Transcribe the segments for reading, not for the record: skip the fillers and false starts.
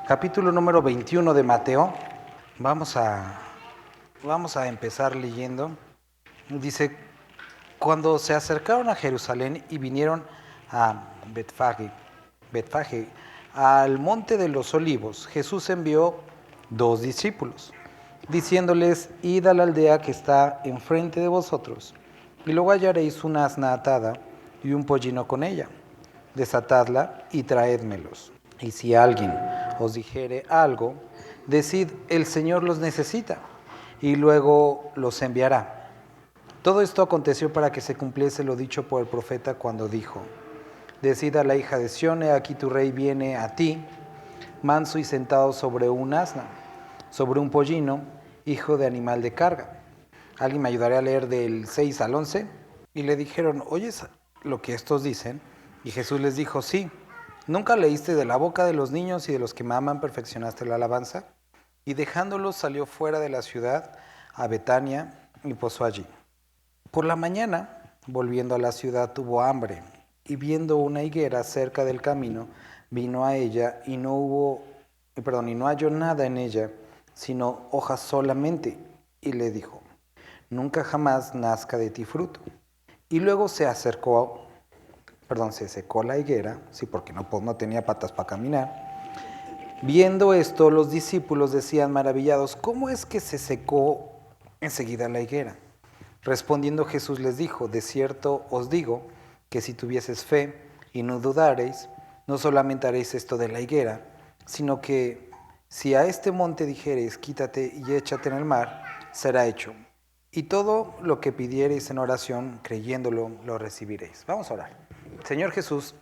Capítulo número 21 de Mateo. Vamos a empezar leyendo. Dice, cuando se acercaron a Jerusalén y vinieron a Betfagé, al monte de los olivos, Jesús envió 2 discípulos, diciéndoles, id a la aldea que está enfrente de vosotros, y luego hallaréis una asna atada y un pollino con ella. Desatadla y traédmelos. Y si alguien os dijere algo, decid, el Señor los necesita, y luego los enviará. Todo esto aconteció para que se cumpliese lo dicho por el profeta cuando dijo, decid a la hija de Sión, he aquí tu rey viene a ti, manso y sentado sobre un asna, sobre un pollino, hijo de animal de carga. ¿Alguien me ayudaría a leer del 6 al 11? Y le dijeron, ¿oyes lo que estos dicen? Y Jesús les dijo, sí. ¿Nunca leíste de la boca de los niños y de los que maman perfeccionaste la alabanza? Y dejándolos salió fuera de la ciudad a Betania y posó allí. Por la mañana, volviendo a la ciudad, tuvo hambre, y viendo una higuera cerca del camino, vino a ella y no halló nada en ella, sino hojas solamente, y le dijo, nunca jamás nazca de ti fruto. Y luego se secó la higuera, sí, porque no tenía patas para caminar. Viendo esto, los discípulos decían maravillados, ¿cómo es que se secó enseguida la higuera? Respondiendo Jesús les dijo, de cierto os digo, que si tuvieseis fe y no dudareis, no solamente haréis esto de la higuera, sino que si a este monte dijereis, quítate y échate en el mar, será hecho. Y todo lo que pidiereis en oración, creyéndolo, lo recibiréis. Vamos a orar. Señor Jesús,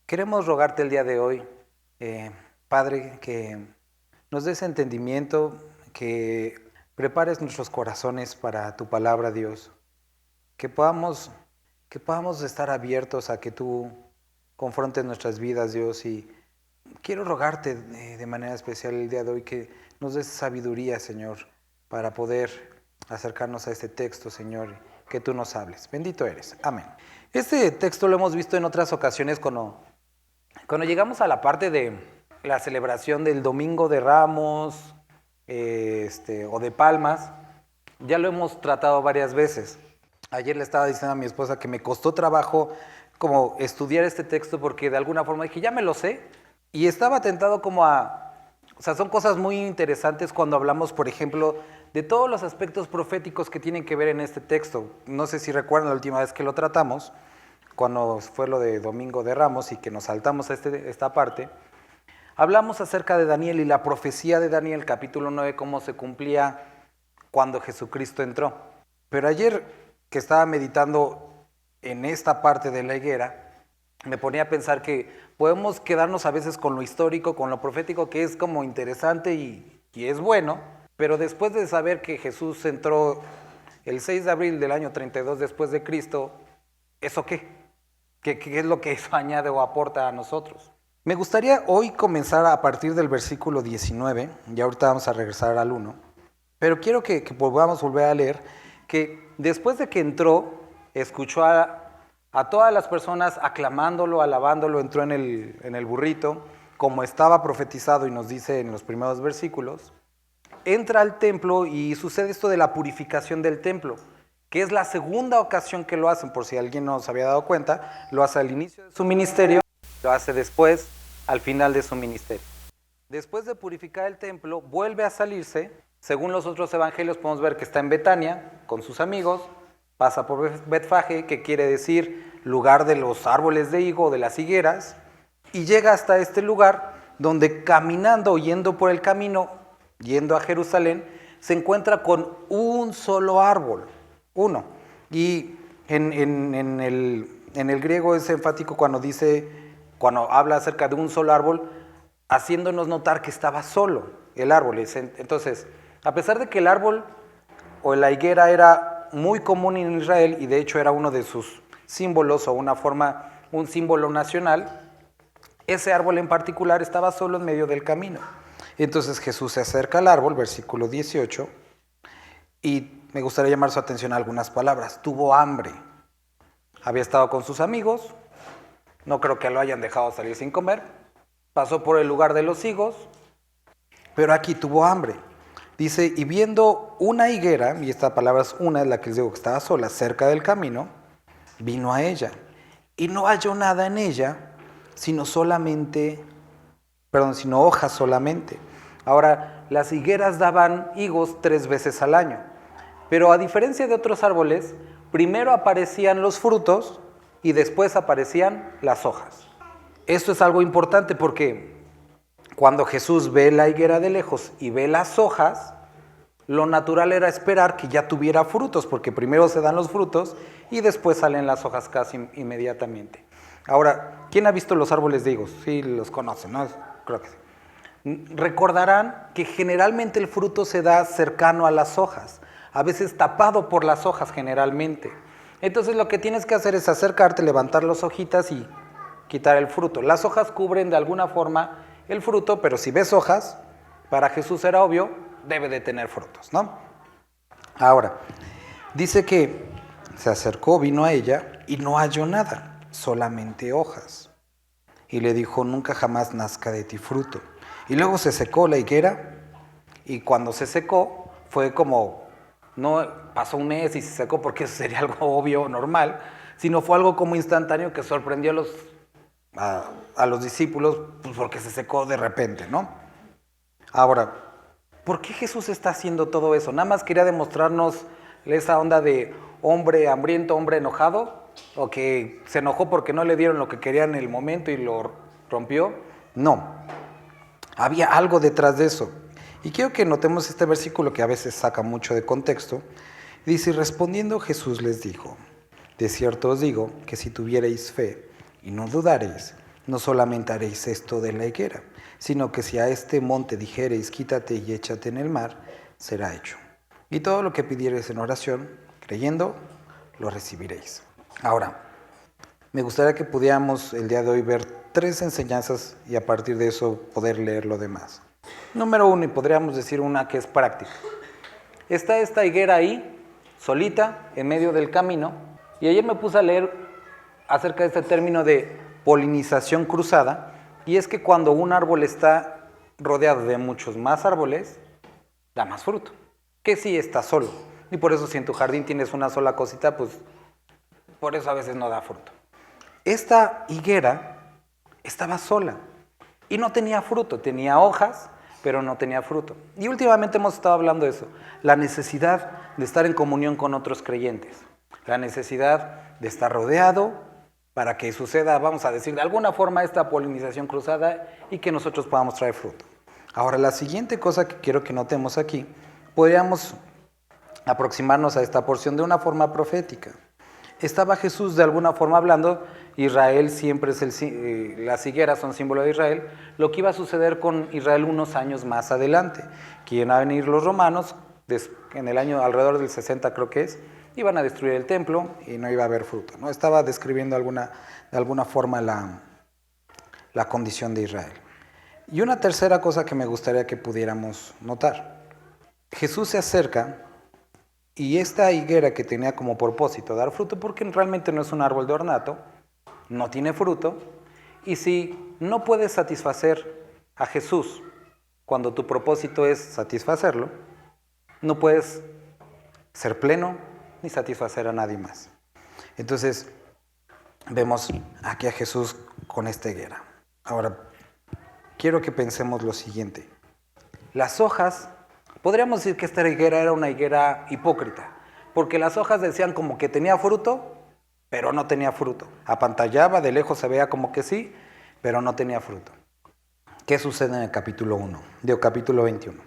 queremos rogarte el día de hoy, Padre, que nos des entendimiento, que prepares nuestros corazones para tu palabra, Dios, que podamos estar abiertos a que tú confrontes nuestras vidas, Dios, y quiero rogarte de manera especial el día de hoy que nos des sabiduría, Señor, para poder acercarnos a este texto, Señor, que tú nos hables. Bendito eres. Amén. Este texto lo hemos visto en otras ocasiones cuando llegamos a la parte de la celebración del Domingo de Ramos, o de Palmas. Ya lo hemos tratado varias veces. Ayer le estaba diciendo a mi esposa que me costó trabajo como estudiar este texto porque de alguna forma dije, ya me lo sé, y estaba tentado son cosas muy interesantes cuando hablamos, por ejemplo, de todos los aspectos proféticos que tienen que ver en este texto. No sé si recuerdan la última vez que lo tratamos, cuando fue lo de Domingo de Ramos y que nos saltamos a esta parte. Hablamos acerca de Daniel y la profecía de Daniel, capítulo 9, cómo se cumplía cuando Jesucristo entró. Pero ayer que estaba meditando en esta parte de la higuera, me ponía a pensar que podemos quedarnos a veces con lo histórico, con lo profético, que es como interesante y es bueno, pero después de saber que Jesús entró el 6 de abril del año 32 después de Cristo, ¿eso qué? ¿Qué es lo que eso añade o aporta a nosotros? Me gustaría hoy comenzar a partir del versículo 19, y ahorita vamos a regresar al 1, pero quiero que podamos volver a leer que después de que entró, escuchó a todas las personas aclamándolo, alabándolo, entró en el burrito, como estaba profetizado y nos dice en los primeros versículos, entra al templo y sucede esto de la purificación del templo, que es la segunda ocasión que lo hacen, por si alguien no se había dado cuenta, lo hace al inicio de su ministerio, lo hace después, al final de su ministerio. Después de purificar el templo, vuelve a salirse. Según los otros evangelios podemos ver que está en Betania con sus amigos, pasa por Betfagé, que quiere decir lugar de los árboles de higo, de las higueras, y llega hasta este lugar donde caminando, yendo por el camino, yendo a Jerusalén, se encuentra con un solo árbol, uno. Y en el griego es enfático cuando habla acerca de un solo árbol, haciéndonos notar que estaba solo el árbol. Entonces, a pesar de que el árbol o la higuera era muy común en Israel, y de hecho era uno de sus símbolos o un símbolo nacional, ese árbol en particular estaba solo en medio del camino. Entonces Jesús se acerca al árbol, versículo 18, y me gustaría llamar su atención a algunas palabras. Tuvo hambre. había estado con sus amigos, no creo que lo hayan dejado salir sin comer, pasó por el lugar de los higos, pero aquí tuvo hambre. Dice, y viendo una higuera, y esta palabra es una, es la que les digo que estaba sola, cerca del camino, vino a ella, y no halló nada en ella, sino hojas solamente. Ahora, las higueras daban higos 3 veces al año, pero a diferencia de otros árboles, primero aparecían los frutos y después aparecían las hojas. Esto es algo importante porque cuando Jesús ve la higuera de lejos y ve las hojas, lo natural era esperar que ya tuviera frutos, porque primero se dan los frutos y después salen las hojas casi inmediatamente. Ahora, ¿quién ha visto los árboles de higos? Sí, los conocen, ¿no? Creo que sí. Recordarán que generalmente el fruto se da cercano a las hojas, a veces tapado por las hojas generalmente. Entonces lo que tienes que hacer es acercarte, levantar las hojitas y quitar el fruto. Las hojas cubren de alguna forma el fruto, pero si ves hojas, para Jesús era obvio, debe de tener frutos, ¿no? Ahora, dice que se acercó, vino a ella y no halló nada, solamente hojas. Y le dijo, nunca jamás nazca de ti fruto. Y luego se secó la higuera, y cuando se secó, fue como, no pasó un mes y se secó porque eso sería algo obvio, normal, sino fue algo como instantáneo que sorprendió a los discípulos, pues porque se secó de repente, ¿no? Ahora, ¿por qué Jesús está haciendo todo eso? ¿Nada más quería demostrarnos esa onda de hombre hambriento, hombre enojado? ¿O que se enojó porque no le dieron lo que quería en el momento y lo rompió? No, había algo detrás de eso. Y quiero que notemos este versículo que a veces saca mucho de contexto. Dice, respondiendo Jesús les dijo, de cierto os digo que si tuvierais fe y no dudaréis, no solamente haréis esto de la higuera, sino que si a este monte dijereis, quítate y échate en el mar, será hecho. Y todo lo que pidiereis en oración, creyendo, lo recibiréis. Ahora, me gustaría que pudiéramos el día de hoy ver 3 enseñanzas y a partir de eso poder leer lo demás. Número 1, y podríamos decir una que es práctica. Está esta higuera ahí, solita, en medio del camino, y ayer me puse a leer acerca de este término de polinización cruzada, y es que cuando un árbol está rodeado de muchos más árboles, da más fruto, que si está solo. Y por eso si en tu jardín tienes una sola cosita, pues por eso a veces no da fruto. Esta higuera estaba sola y no tenía fruto, tenía hojas, pero no tenía fruto. Y últimamente hemos estado hablando de eso, la necesidad de estar en comunión con otros creyentes, la necesidad de estar rodeado para que suceda, vamos a decir, de alguna forma esta polinización cruzada y que nosotros podamos traer fruto. Ahora, la siguiente cosa que quiero que notemos aquí, podríamos aproximarnos a esta porción de una forma profética. Estaba Jesús de alguna forma hablando, Israel siempre es las higueras son símbolo de Israel, lo que iba a suceder con Israel unos años más adelante, que iban a venir los romanos, en el año alrededor del 60 creo que es, iban a destruir el templo y no iba a haber fruto, ¿no? Estaba describiendo de alguna forma la condición de Israel. Y una tercera cosa que me gustaría que pudiéramos notar. Jesús se acerca y esta higuera que tenía como propósito dar fruto, porque realmente no es un árbol de ornato, no tiene fruto, y si no puedes satisfacer a Jesús cuando tu propósito es satisfacerlo, no puedes ser pleno ni satisfacer a nadie más. Entonces, vemos aquí a Jesús con esta higuera. Ahora, quiero que pensemos lo siguiente. Las hojas, podríamos decir que esta higuera era una higuera hipócrita, porque las hojas decían como que tenía fruto, pero no tenía fruto. Apantallaba, de lejos se veía como que sí, pero no tenía fruto. ¿Qué sucede en el capítulo 21?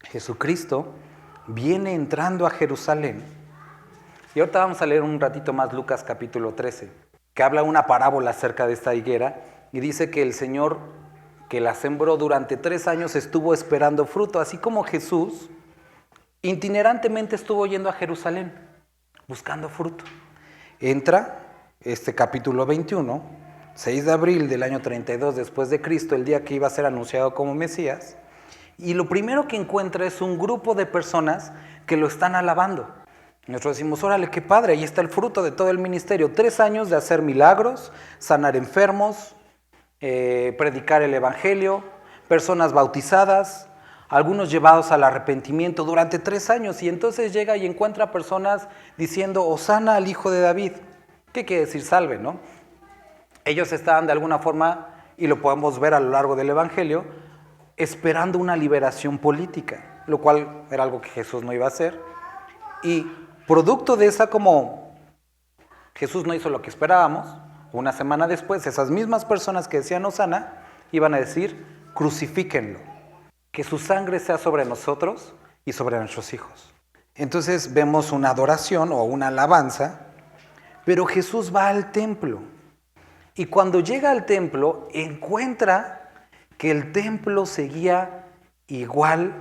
Jesucristo viene entrando a Jerusalén. Y ahorita vamos a leer un ratito más Lucas capítulo 13, que habla una parábola acerca de esta higuera y dice que el Señor que la sembró durante 3 años estuvo esperando fruto, así como Jesús itinerantemente estuvo yendo a Jerusalén buscando fruto. Entra este capítulo 21, 6 de abril del año 32 después de Cristo, el día que iba a ser anunciado como Mesías, y lo primero que encuentra es un grupo de personas que lo están alabando, Nosotros decimos, órale, qué padre, ahí está el fruto de todo el ministerio. 3 años de hacer milagros, sanar enfermos, predicar el evangelio, personas bautizadas, algunos llevados al arrepentimiento durante 3 años. Y entonces llega y encuentra personas diciendo, Hosana al Hijo de David. ¿Qué quiere decir salve, no? Ellos estaban de alguna forma, y lo podemos ver a lo largo del evangelio, esperando una liberación política, lo cual era algo que Jesús no iba a hacer. Y producto de esa, como Jesús no hizo lo que esperábamos, una semana después, esas mismas personas que decían Hosana, iban a decir, crucifíquenlo, que su sangre sea sobre nosotros y sobre nuestros hijos. Entonces vemos una adoración o una alabanza, pero Jesús va al templo. Y cuando llega al templo, encuentra que el templo seguía igual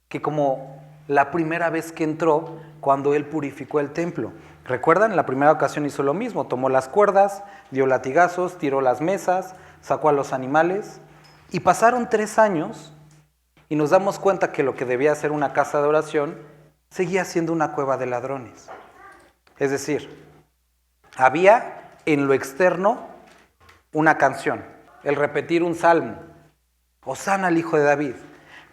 que como la primera vez que entró, cuando él purificó el templo. ¿Recuerdan? La primera ocasión hizo lo mismo, tomó las cuerdas, dio latigazos, tiró las mesas, sacó a los animales, y pasaron 3 años, y nos damos cuenta que lo que debía ser una casa de oración, seguía siendo una cueva de ladrones. Es decir, había en lo externo una canción, el repetir un salmo, Hosana al Hijo de David,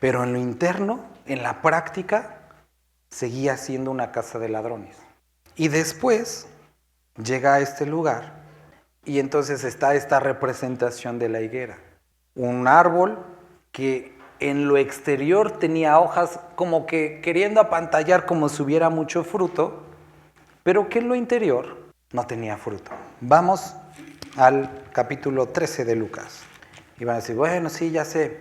pero en lo interno, en la práctica, seguía siendo una casa de ladrones. Y después llega a este lugar y entonces está esta representación de la higuera, un árbol que en lo exterior tenía hojas como que queriendo apantallar como si hubiera mucho fruto, pero que en lo interior no tenía fruto. Vamos al capítulo 13 de Lucas. Y van a decir, bueno, sí, ya sé.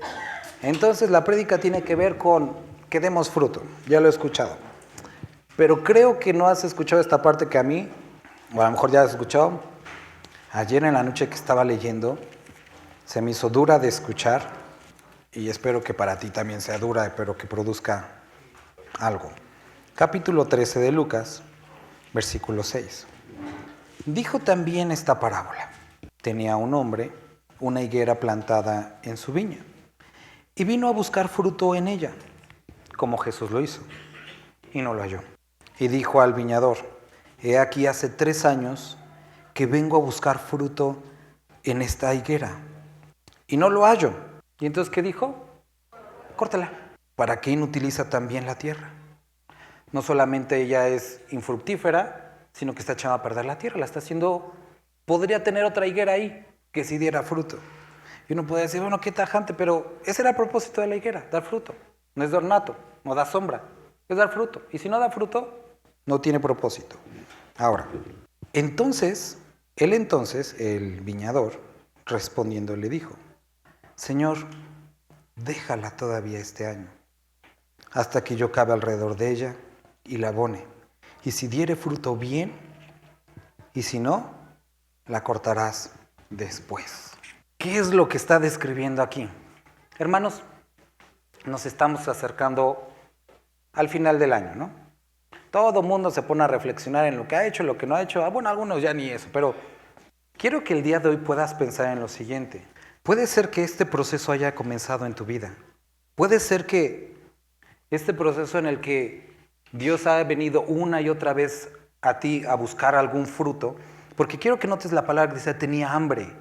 Entonces la prédica tiene que ver con que demos fruto. Ya lo he escuchado. Pero creo que no has escuchado esta parte que a mí, o a lo mejor ya has escuchado. Ayer en la noche que estaba leyendo, se me hizo dura de escuchar, y espero que para ti también sea dura, pero que produzca algo. Capítulo 13 de Lucas, versículo 6. Dijo también esta parábola. Tenía un hombre una higuera plantada en su viña, y vino a buscar fruto en ella, como Jesús lo hizo, y no lo halló. Y dijo al viñador, he aquí hace 3 años que vengo a buscar fruto en esta higuera, y no lo hallo. ¿Y entonces qué dijo? Córtala. ¿Para qué inutiliza también la tierra? No solamente ella es infructífera, sino que está echando a perder la tierra, la está haciendo. Podría tener otra higuera ahí que sí diera fruto. Y uno puede decir, bueno, qué tajante, pero ese era el propósito de la higuera, dar fruto. No es de ornato, no da sombra, es dar fruto. Y si no da fruto, no tiene propósito. Ahora, entonces, el viñador, respondiendo le dijo, Señor, déjala todavía este año, hasta que yo cabe alrededor de ella y la abone. Y si diere fruto, bien, y si no, la cortarás después. ¿Qué es lo que está describiendo aquí? Hermanos, nos estamos acercando al final del año, ¿no? Todo el mundo se pone a reflexionar en lo que ha hecho, lo que no ha hecho. Bueno, algunos ya ni eso, pero quiero que el día de hoy puedas pensar en lo siguiente. Puede ser que este proceso haya comenzado en tu vida. Puede ser que este proceso en el que Dios ha venido una y otra vez a ti a buscar algún fruto, porque quiero que notes la palabra que dice, tenía hambre,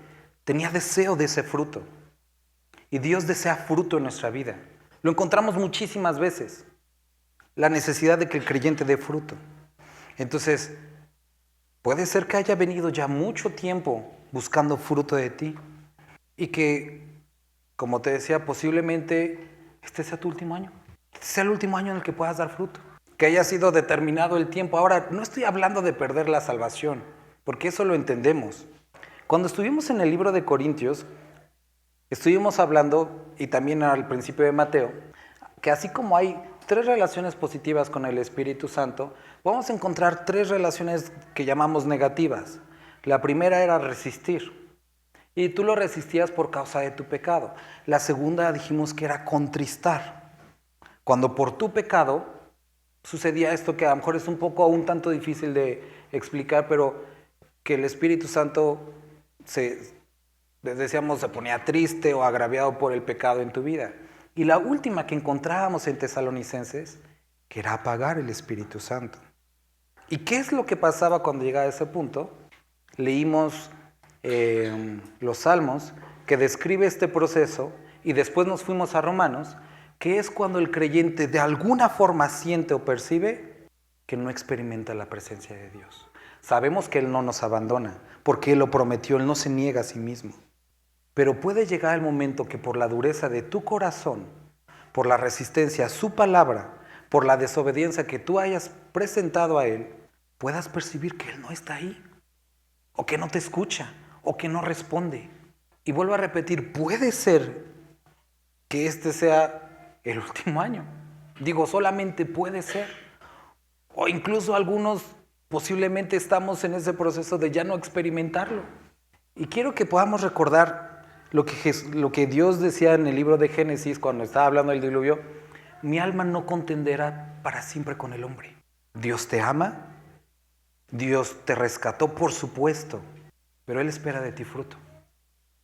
tenía deseo de ese fruto. Y Dios desea fruto en nuestra vida. Lo encontramos muchísimas veces. La necesidad de que el creyente dé fruto. Entonces, puede ser que haya venido ya mucho tiempo buscando fruto de ti. Y que, como te decía, posiblemente este sea tu último año. Este sea el último año en el que puedas dar fruto. Que haya sido determinado el tiempo. Ahora, no estoy hablando de perder la salvación, porque eso lo entendemos. Cuando estuvimos en el libro de Corintios, estuvimos hablando, y también al principio de Mateo, que así como hay 3 relaciones positivas con el Espíritu Santo, vamos a encontrar 3 relaciones que llamamos negativas. La primera era resistir, y tú lo resistías por causa de tu pecado. La segunda dijimos que era contristar, cuando por tu pecado sucedía esto que a lo mejor es un poco un tanto difícil de explicar, pero que el Espíritu Santo se ponía triste o agraviado por el pecado en tu vida. Y la última que encontrábamos en Tesalonicenses, que era apagar el Espíritu Santo. ¿Y qué es lo que pasaba cuando llegaba a ese punto? Leímos los Salmos, que describe este proceso, y después nos fuimos a Romanos, que es cuando el creyente de alguna forma siente o percibe que no experimenta la presencia de Dios. Sabemos que Él no nos abandona, porque Él lo prometió, Él no se niega a sí mismo. Pero puede llegar el momento que por la dureza de tu corazón, por la resistencia a su palabra, por la desobediencia que tú hayas presentado a Él, puedas percibir que Él no está ahí, o que no te escucha, o que no responde. Y vuelvo a repetir, puede ser que este sea el último año. Digo, solamente puede ser. O incluso algunos posiblemente estamos en ese proceso de ya no experimentarlo. Y quiero que podamos recordar lo que Dios decía en el libro de Génesis cuando estaba hablando del diluvio. Mi alma no contenderá para siempre con el hombre. Dios te ama, Dios te rescató, por supuesto, pero Él espera de ti fruto.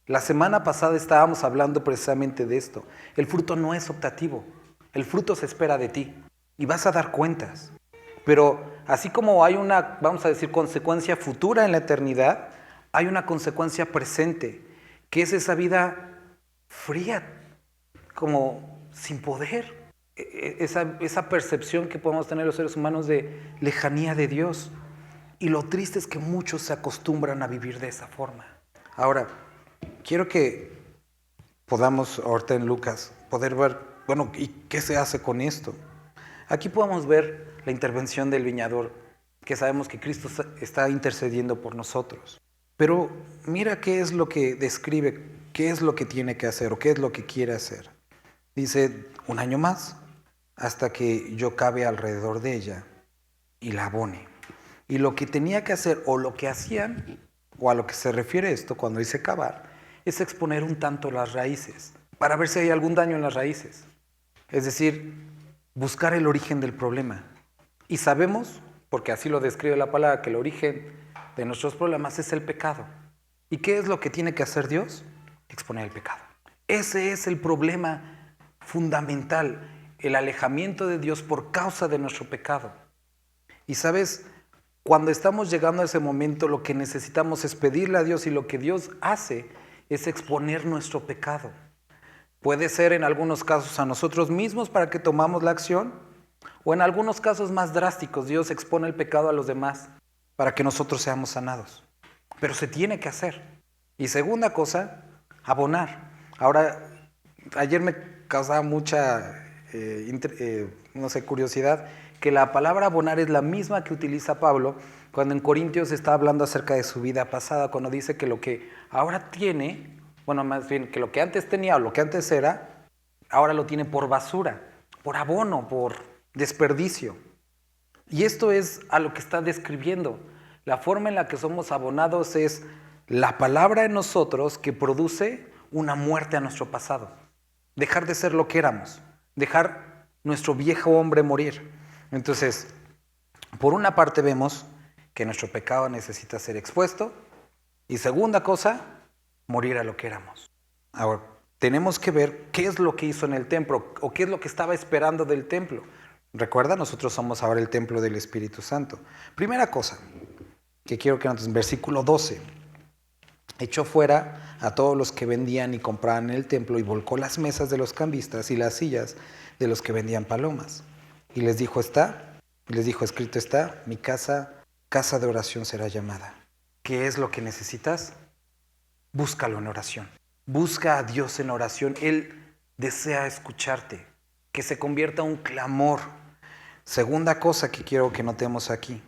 La semana pasada estábamos hablando precisamente de esto. El fruto no es optativo, el fruto se espera de ti y vas a dar cuentas. Pero así como hay una, vamos a decir, consecuencia futura en la eternidad, hay una consecuencia presente, que es esa vida fría, como sin poder. Esa percepción que podemos tener los seres humanos de lejanía de Dios. Y lo triste es que muchos se acostumbran a vivir de esa forma. Ahora, quiero que podamos, ahorita en Lucas, poder ver, bueno, ¿y qué se hace con esto? Aquí podemos ver la intervención del viñador, que sabemos que Cristo está intercediendo por nosotros. Pero mira qué es lo que describe, qué es lo que tiene que hacer o qué es lo que quiere hacer. Dice, 1 año más, hasta que yo cabe alrededor de ella y la abone. Y lo que tenía que hacer, o lo que hacían, o a lo que se refiere esto cuando dice cavar, es exponer un tanto las raíces, para ver si hay algún daño en las raíces. Es decir, buscar el origen del problema. Y sabemos, porque así lo describe la palabra, que el origen de nuestros problemas es el pecado. ¿Y qué es lo que tiene que hacer Dios? Exponer el pecado. Ese es el problema fundamental, el alejamiento de Dios por causa de nuestro pecado. Y sabes, cuando estamos llegando a ese momento, lo que necesitamos es pedirle a Dios, y lo que Dios hace es exponer nuestro pecado. Puede ser en algunos casos a nosotros mismos para que tomamos la acción, o en algunos casos más drásticos, Dios expone el pecado a los demás para que nosotros seamos sanados. Pero se tiene que hacer. Y segunda cosa, abonar. Ahora, ayer me causaba mucha curiosidad, que la palabra abonar es la misma que utiliza Pablo cuando en Corintios está hablando acerca de su vida pasada, cuando dice que lo que ahora tiene, bueno, más bien que lo que antes tenía o lo que antes era, ahora lo tiene por basura, por abono, por desperdicio. Y esto es a lo que está describiendo. La forma en la que somos abonados es la palabra en nosotros que produce una muerte a nuestro pasado. Dejar de ser lo que éramos, dejar nuestro viejo hombre morir. Entonces, por una parte vemos que nuestro pecado necesita ser expuesto, y segunda cosa, morir a lo que éramos. Ahora, tenemos que ver qué es lo que hizo en el templo, o qué es lo que estaba esperando del templo. Recuerda, nosotros somos ahora el templo del Espíritu Santo. Primera cosa que quiero que notes, en versículo 12. Echó fuera a todos los que vendían y compraban en el templo, y volcó las mesas de los cambistas y las sillas de los que vendían palomas. Y les dijo, escrito está, mi casa, casa de oración será llamada. ¿Qué es lo que necesitas? Búscalo en oración. Busca a Dios en oración. Él desea escucharte, que se convierta en un clamor. Segunda cosa que quiero que notemos aquí.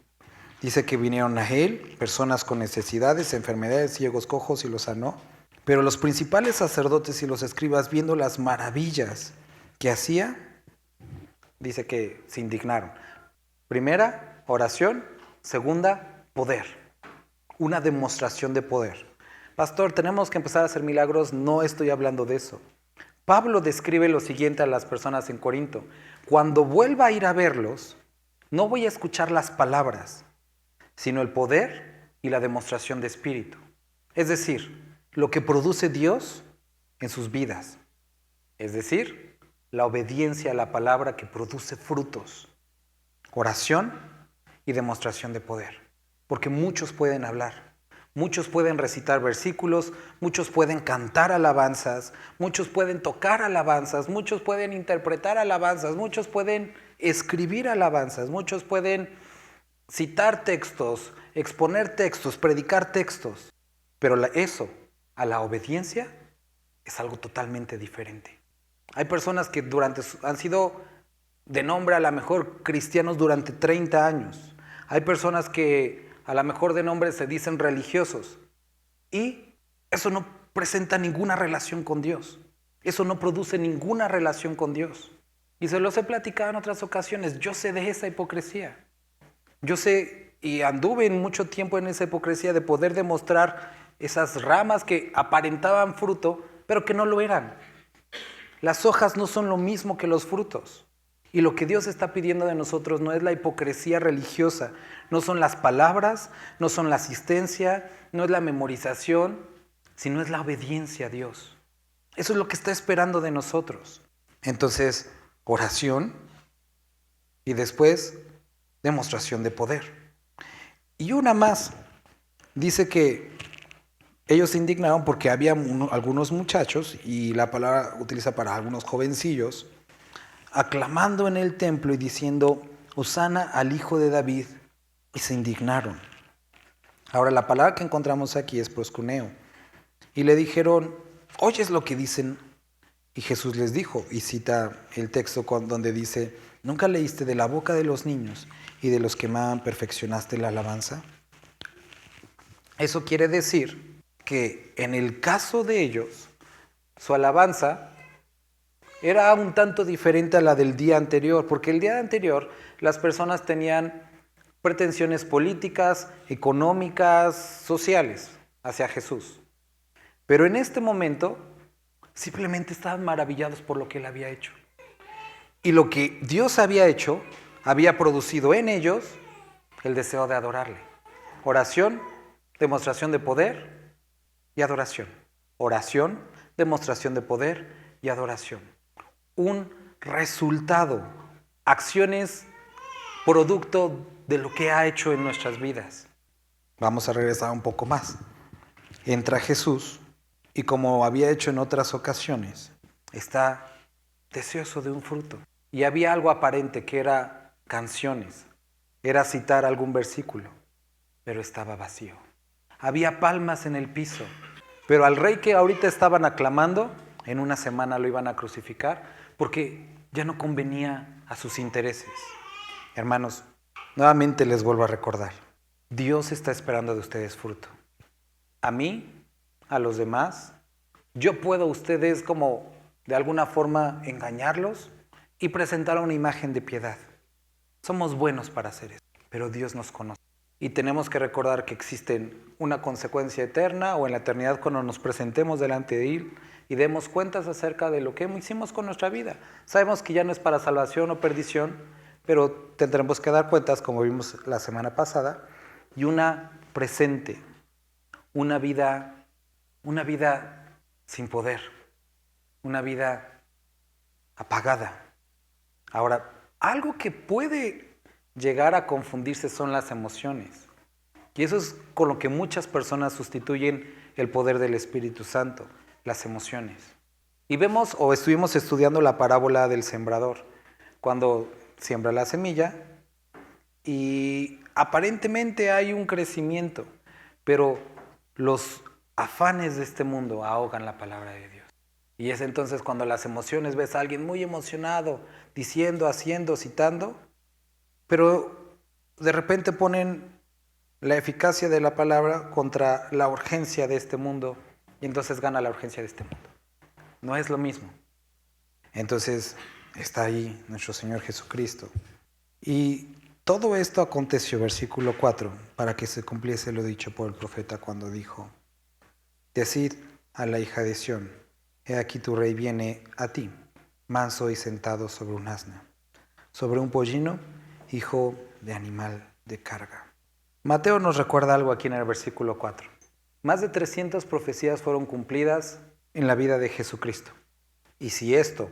Dice que vinieron a él personas con necesidades, enfermedades, ciegos, cojos, y los sanó. Pero los principales sacerdotes y los escribas, viendo las maravillas que hacía, dice que se indignaron. Primera, oración. Segunda, poder. Una demostración de poder. Pastor, tenemos que empezar a hacer milagros. No estoy hablando de eso. Pablo describe lo siguiente a las personas en Corinto. Cuando vuelva a ir a verlos, no voy a escuchar las palabras, sino el poder y la demostración de espíritu. Es decir, lo que produce Dios en sus vidas. Es decir, la obediencia a la palabra que produce frutos. Oración y demostración de poder. Porque muchos pueden hablar, muchos pueden recitar versículos, muchos pueden cantar alabanzas, muchos pueden tocar alabanzas, muchos pueden interpretar alabanzas, muchos pueden escribir alabanzas, muchos pueden citar textos, exponer textos, predicar textos. Pero eso, a la obediencia, es algo totalmente diferente. Hay personas que han sido de nombre a lo mejor cristianos durante 30 años. Hay personas que a lo mejor de nombre se dicen religiosos. Y eso no presenta ninguna relación con Dios. Eso no produce ninguna relación con Dios. Y se los he platicado en otras ocasiones. Yo sé de esa hipocresía. Yo sé y anduve en mucho tiempo en esa hipocresía de poder demostrar esas ramas que aparentaban fruto, pero que no lo eran. Las hojas no son lo mismo que los frutos. Y lo que Dios está pidiendo de nosotros no es la hipocresía religiosa, no son las palabras, no son la asistencia, no es la memorización, sino es la obediencia a Dios. Eso es lo que está esperando de nosotros. Entonces, oración y después demostración de poder. Y una más, dice que ellos se indignaron porque había algunos muchachos, y la palabra utiliza para algunos jovencillos, aclamando en el templo y diciendo, Hosana al Hijo de David, y se indignaron. Ahora la palabra que encontramos aquí es proscuneo. Y le dijeron, ¿oyes lo que dicen? Y Jesús les dijo, y cita el texto donde dice, ¿nunca leíste de la boca de los niños y de los que maman perfeccionaste la alabanza? Eso quiere decir que en el caso de ellos, su alabanza era un tanto diferente a la del día anterior, porque el día anterior las personas tenían pretensiones políticas, económicas, sociales hacia Jesús. Pero en este momento simplemente estaban maravillados por lo que Él había hecho. Y lo que Dios había hecho había producido en ellos el deseo de adorarle. Oración, demostración de poder y adoración. Oración, demostración de poder y adoración. Un resultado, acciones producto de lo que ha hecho en nuestras vidas. Vamos a regresar un poco más. Entra Jesús y como había hecho en otras ocasiones, está deseoso de un fruto. Y había algo aparente que era canciones, era citar algún versículo, pero estaba vacío. Había palmas en el piso, pero al rey que ahorita estaban aclamando, en una semana lo iban a crucificar, porque ya no convenía a sus intereses. Hermanos, nuevamente les vuelvo a recordar, Dios está esperando de ustedes fruto. A mí, a los demás, yo puedo a ustedes como de alguna forma engañarlos y presentar una imagen de piedad. Somos buenos para hacer eso, pero Dios nos conoce. Y tenemos que recordar que existe una consecuencia eterna o en la eternidad cuando nos presentemos delante de Él y demos cuentas acerca de lo que hicimos con nuestra vida. Sabemos que ya no es para salvación o perdición, pero tendremos que dar cuentas, como vimos la semana pasada, y una presente, una vida sin poder, una vida apagada. Ahora, algo que puede llegar a confundirse son las emociones. Y eso es con lo que muchas personas sustituyen el poder del Espíritu Santo, las emociones. Y vemos o estuvimos estudiando la parábola del sembrador, cuando siembra la semilla y aparentemente hay un crecimiento, pero los afanes de este mundo ahogan la palabra de Dios. Y es entonces cuando las emociones, ves a alguien muy emocionado, diciendo, haciendo, citando, pero de repente ponen la eficacia de la palabra contra la urgencia de este mundo y entonces gana la urgencia de este mundo. No es lo mismo. Entonces está ahí nuestro Señor Jesucristo. Y todo esto aconteció, versículo 4, para que se cumpliese lo dicho por el profeta cuando dijo, decid a la hija de Sión, he aquí tu rey viene a ti, manso y sentado sobre un asna, sobre un pollino, hijo de animal de carga. Mateo nos recuerda algo aquí en el versículo 4. Más de 300 profecías fueron cumplidas en la vida de Jesucristo. Y si esto,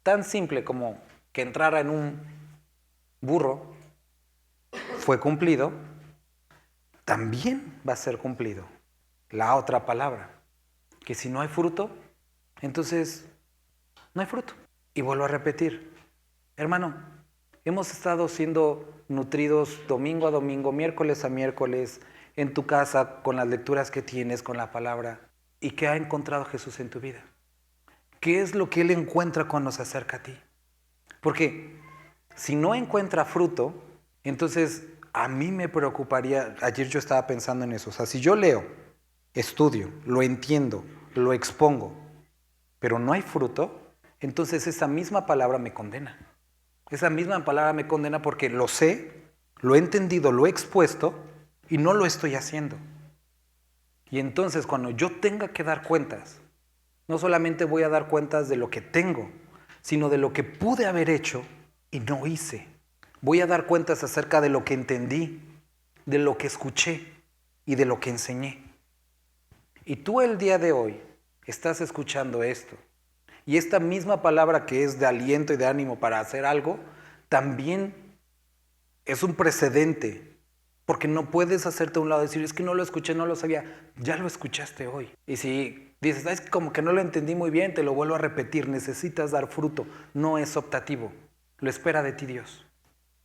tan simple como que entrara en un burro, fue cumplido, también va a ser cumplido la otra palabra, que si no hay fruto, entonces no hay fruto. Y vuelvo a repetir, hermano, hemos estado siendo nutridos domingo a domingo, miércoles a miércoles, en tu casa, con las lecturas que tienes, con la palabra. ¿Y qué ha encontrado Jesús en tu vida? ¿Qué es lo que Él encuentra cuando se acerca a ti? Porque si no encuentra fruto, entonces a mí me preocuparía, ayer yo estaba pensando en eso, o sea, si yo leo, estudio, lo entiendo, lo expongo, pero no hay fruto, entonces esa misma palabra me condena. Esa misma palabra me condena porque lo sé, lo he entendido, lo he expuesto y no lo estoy haciendo. Y entonces cuando yo tenga que dar cuentas, no solamente voy a dar cuentas de lo que tengo, sino de lo que pude haber hecho y no hice. Voy a dar cuentas acerca de lo que entendí, de lo que escuché y de lo que enseñé. Y tú el día de hoy estás escuchando esto. Y esta misma palabra que es de aliento y de ánimo para hacer algo, también es un precedente. Porque no puedes hacerte a un lado y decir, es que no lo escuché, no lo sabía. Ya lo escuchaste hoy. Y si dices, es como que no lo entendí muy bien, te lo vuelvo a repetir. Necesitas dar fruto. No es optativo. Lo espera de ti Dios.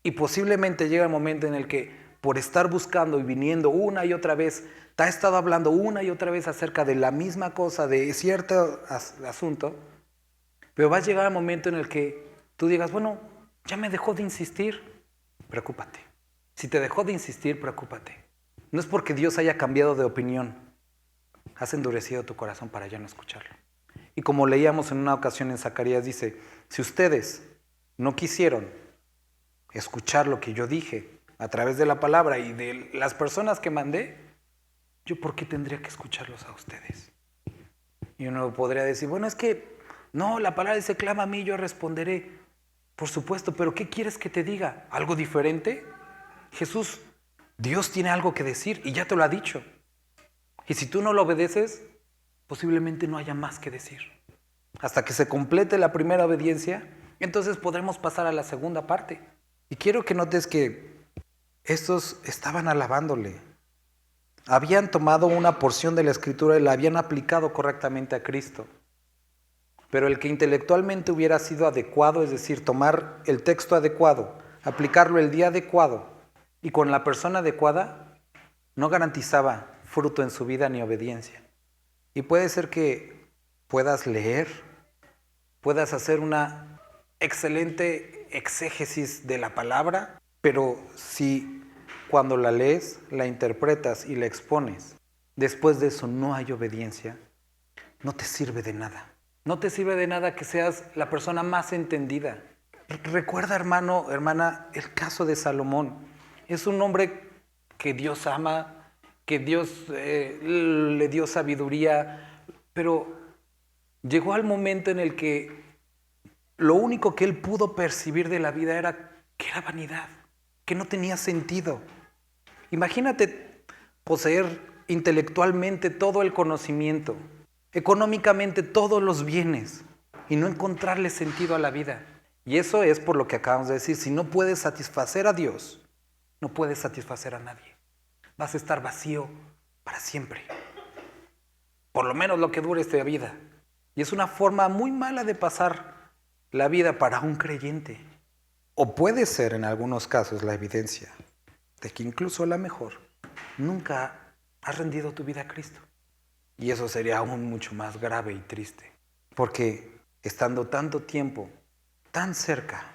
Y posiblemente llega el momento en el que por estar buscando y viniendo una y otra vez, te ha estado hablando una y otra vez acerca de la misma cosa, de cierto asunto, pero va a llegar el momento en el que tú digas, bueno, ya me dejó de insistir, preocúpate. Si te dejó de insistir, preocúpate. No es porque Dios haya cambiado de opinión, has endurecido tu corazón para ya no escucharlo. Y como leíamos en una ocasión en Zacarías, dice, si ustedes no quisieron escuchar lo que yo dije a través de la palabra y de las personas que mandé, ¿yo por qué tendría que escucharlos a ustedes? Y uno podría decir, bueno, es que no, la palabra dice, clama a mí, yo responderé. Por supuesto, pero ¿qué quieres que te diga? ¿Algo diferente? Jesús, Dios tiene algo que decir y ya te lo ha dicho. Y si tú no lo obedeces, posiblemente no haya más que decir. Hasta que se complete la primera obediencia, entonces podremos pasar a la segunda parte. Y quiero que notes que estos estaban alabándole. Habían tomado una porción de la Escritura y la habían aplicado correctamente a Cristo. Pero el que intelectualmente hubiera sido adecuado, es decir, tomar el texto adecuado, aplicarlo el día adecuado y con la persona adecuada, no garantizaba fruto en su vida ni obediencia. Y puede ser que puedas leer, puedas hacer una excelente exégesis de la palabra, pero si cuando la lees, la interpretas y la expones, después de eso no hay obediencia, no te sirve de nada. No te sirve de nada que seas la persona más entendida. Recuerda, hermano, hermana, el caso de Salomón. Es un hombre que Dios ama, que Dios le dio sabiduría, pero llegó al momento en el que lo único que él pudo percibir de la vida era que era vanidad, que no tenía sentido. Imagínate poseer intelectualmente todo el conocimiento, económicamente todos los bienes y no encontrarle sentido a la vida. Y eso es por lo que acabamos de decir, si no puedes satisfacer a Dios, no puedes satisfacer a nadie. Vas a estar vacío para siempre. Por lo menos lo que dure esta vida. Y es una forma muy mala de pasar la vida para un creyente. O puede ser en algunos casos la evidencia de que incluso la mejor nunca has rendido tu vida a Cristo. Y eso sería aún mucho más grave y triste. Porque estando tanto tiempo, tan cerca,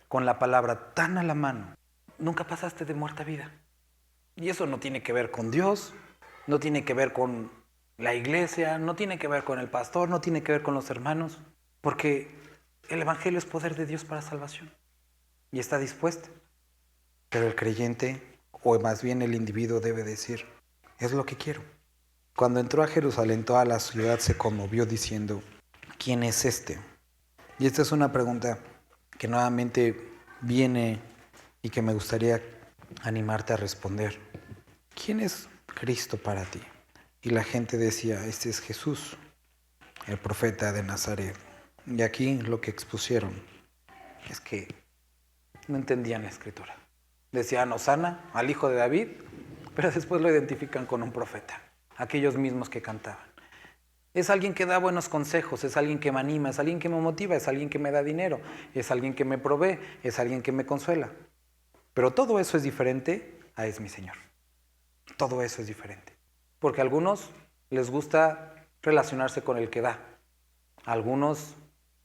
con la palabra tan a la mano, nunca pasaste de muerta vida. Y eso no tiene que ver con Dios, no tiene que ver con la iglesia, no tiene que ver con el pastor, no tiene que ver con los hermanos, porque el evangelio es poder de Dios para salvación y está dispuesto. Pero el creyente, o más bien el individuo, debe decir, es lo que quiero. Cuando entró a Jerusalén, toda la ciudad se conmovió diciendo, ¿quién es este? Y esta es una pregunta que nuevamente viene y que me gustaría animarte a responder. ¿Quién es Cristo para ti? Y la gente decía, este es Jesús, el profeta de Nazaret. Y aquí lo que expusieron es que no entendían la Escritura. Decían Hosana al hijo de David, pero después lo identifican con un profeta, aquellos mismos que cantaban. Es alguien que da buenos consejos, es alguien que me anima, es alguien que me motiva, es alguien que me da dinero, es alguien que me provee, es alguien que me consuela. Pero todo eso es diferente a es mi Señor. Todo eso es diferente. Porque a algunos les gusta relacionarse con el que da, a algunos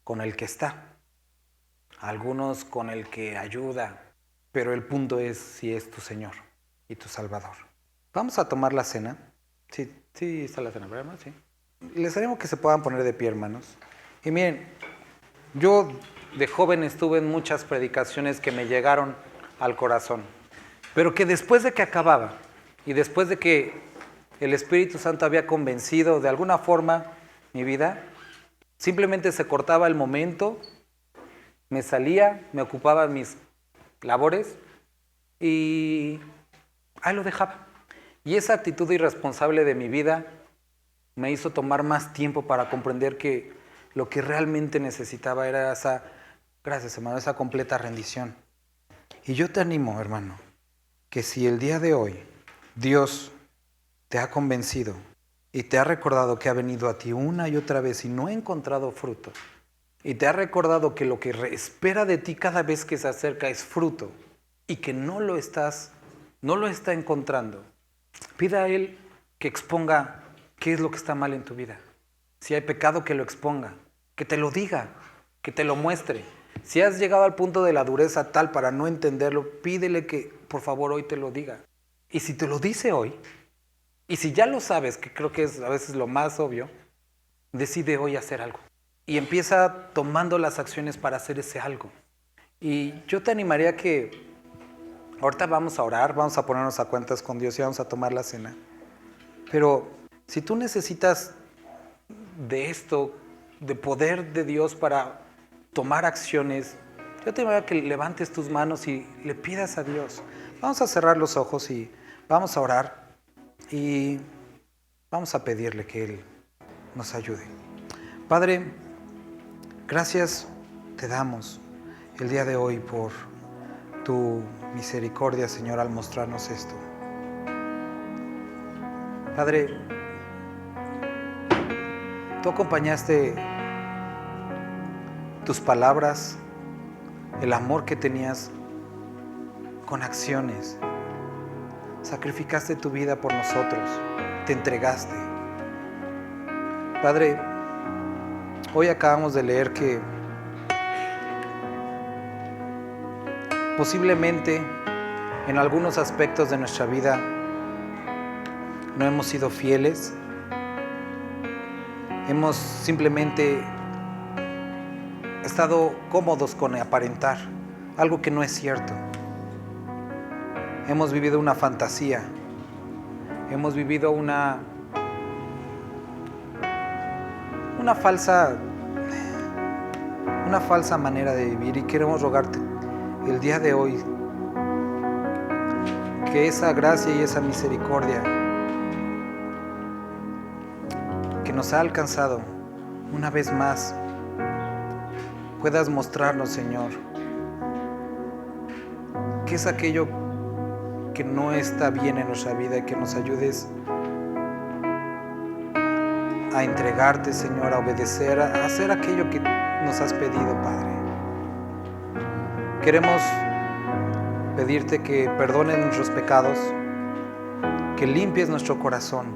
con el que está, a algunos con el que ayuda, pero el punto es si es tu Señor y tu Salvador. Vamos a tomar la cena. Sí, está la cena, ¿verdad? Sí. Les animo que se puedan poner de pie, hermanos. Y miren, yo de joven estuve en muchas predicaciones que me llegaron al corazón, pero que después de que acababa y después de que el Espíritu Santo había convencido de alguna forma mi vida, simplemente se cortaba el momento, me salía, me ocupaba mis labores y ahí lo dejaba. Y esa actitud irresponsable de mi vida me hizo tomar más tiempo para comprender que lo que realmente necesitaba era esa, gracias hermano, esa completa rendición. Y yo te animo, hermano, que si el día de hoy Dios te ha convencido y te ha recordado que ha venido a ti una y otra vez y no ha encontrado fruto, y te ha recordado que lo que espera de ti cada vez que se acerca es fruto y que no lo está encontrando, pida a Él que exponga qué es lo que está mal en tu vida. Si hay pecado, que lo exponga, que te lo diga, que te lo muestre. Si has llegado al punto de la dureza tal para no entenderlo, pídele que por favor hoy te lo diga. Y si te lo dice hoy, y si ya lo sabes, que creo que es a veces lo más obvio, decide hoy hacer algo. Y empieza tomando las acciones para hacer ese algo. Y yo te animaría que ahorita vamos a orar, vamos a ponernos a cuentas con Dios y vamos a tomar la cena. Pero si tú necesitas de esto, de poder de Dios para tomar acciones, yo te animaría que levantes tus manos y le pidas a Dios. Vamos a cerrar los ojos y vamos a orar y vamos a pedirle que Él nos ayude. Padre, gracias te damos el día de hoy por tu misericordia, Señor, al mostrarnos esto. Padre, tú acompañaste tus palabras, el amor que tenías con acciones. Sacrificaste tu vida por nosotros, te entregaste. Padre, hoy acabamos de leer que posiblemente en algunos aspectos de nuestra vida no hemos sido fieles, hemos simplemente estado cómodos con aparentar algo que no es cierto. Hemos vivido una fantasía, hemos vivido una falsa manera de vivir y queremos rogarte el día de hoy que esa gracia y esa misericordia que nos ha alcanzado una vez más puedas mostrarnos, Señor, qué es aquello que no está bien en nuestra vida y que nos ayudes a entregarte, Señor, a obedecer, a hacer aquello que nos has pedido, Padre. Queremos pedirte que perdones nuestros pecados, que limpies nuestro corazón,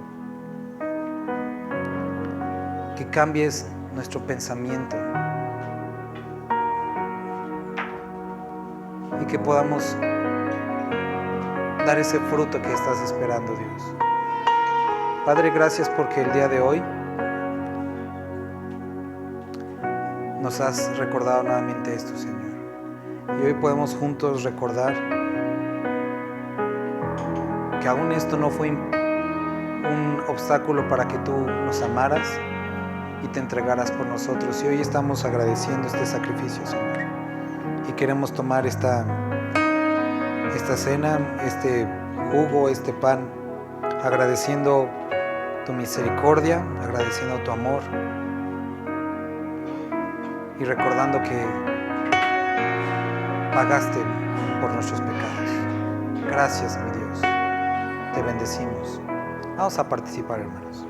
que cambies nuestro pensamiento y que podamos dar ese fruto que estás esperando, Dios. Padre, gracias porque el día de hoy nos has recordado nuevamente esto, Señor. Y hoy podemos juntos recordar que aún esto no fue un obstáculo para que tú nos amaras y te entregaras por nosotros. Y hoy estamos agradeciendo este sacrificio, Señor. Y queremos tomar esta cena, este jugo, este pan, agradeciendo tu misericordia, agradeciendo tu amor y recordando que pagaste por nuestros pecados. Gracias, mi Dios. Te bendecimos. Vamos a participar, hermanos.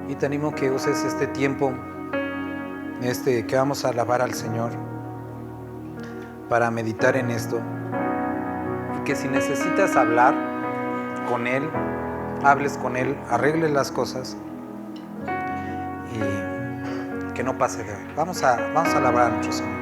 Y te animo que uses este tiempo, que vamos a alabar al Señor, para meditar en esto. Y que si necesitas hablar con Él, hables con Él, arregles las cosas y que no pase de hoy. Vamos a alabar a nuestro Señor.